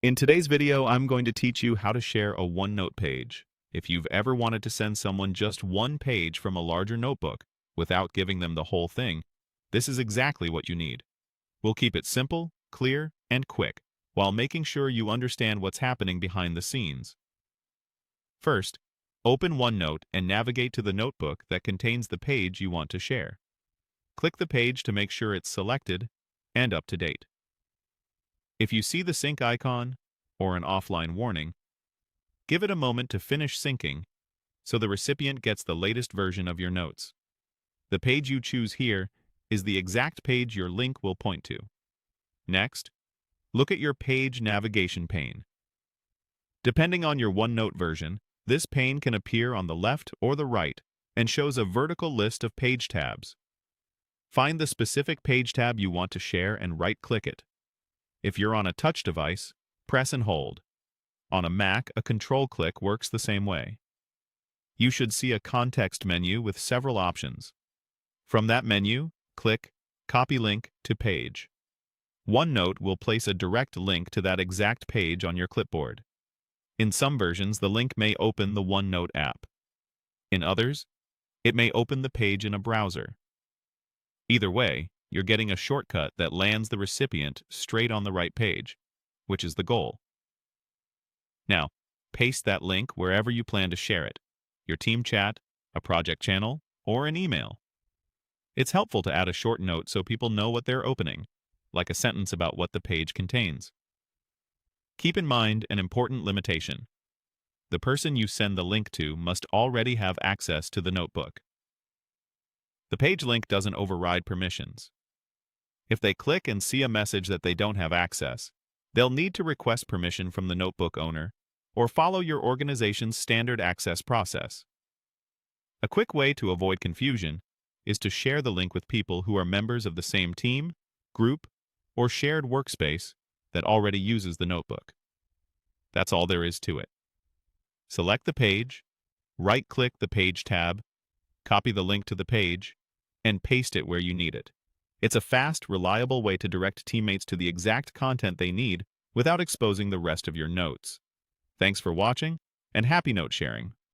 In today's video, I'm going to teach you how to share a OneNote page. If you've ever wanted to send someone just one page from a larger notebook without giving them the whole thing, this is exactly what you need. We'll keep it simple, clear, and quick, while making sure you understand what's happening behind the scenes. First, open OneNote and navigate to the notebook that contains the page you want to share. Click the page to make sure it's selected and up to date. If you see the sync icon or an offline warning, give it a moment to finish syncing so the recipient gets the latest version of your notes. The page you choose here is the exact page your link will point to. Next, look at your page navigation pane. Depending on your OneNote version, this pane can appear on the left or the right and shows a vertical list of page tabs. Find the specific page tab you want to share and right-click it. If you're on a touch device, press and hold. On a Mac, a control click works the same way. You should see a context menu with several options. From that menu, click Copy Link to Page. OneNote will place a direct link to that exact page on your clipboard. In some versions, the link may open the OneNote app. In others, it may open the page in a browser. Either way, you're getting a shortcut that lands the recipient straight on the right page, which is the goal. Now, paste that link wherever you plan to share it, your team chat, a project channel, or an email. It's helpful to add a short note so people know what they're opening, like a sentence about what the page contains. Keep in mind an important limitation. The person you send the link to must already have access to the notebook. The page link doesn't override permissions. If they click and see a message that they don't have access, they'll need to request permission from the notebook owner or follow your organization's standard access process. A quick way to avoid confusion is to share the link with people who are members of the same team, group, or shared workspace that already uses the notebook. That's all there is to it. Select the page, right-click the Page tab, copy the link to the page, and paste it where you need it. It's a fast, reliable way to direct teammates to the exact content they need without exposing the rest of your notes. Thanks for watching, and happy note sharing!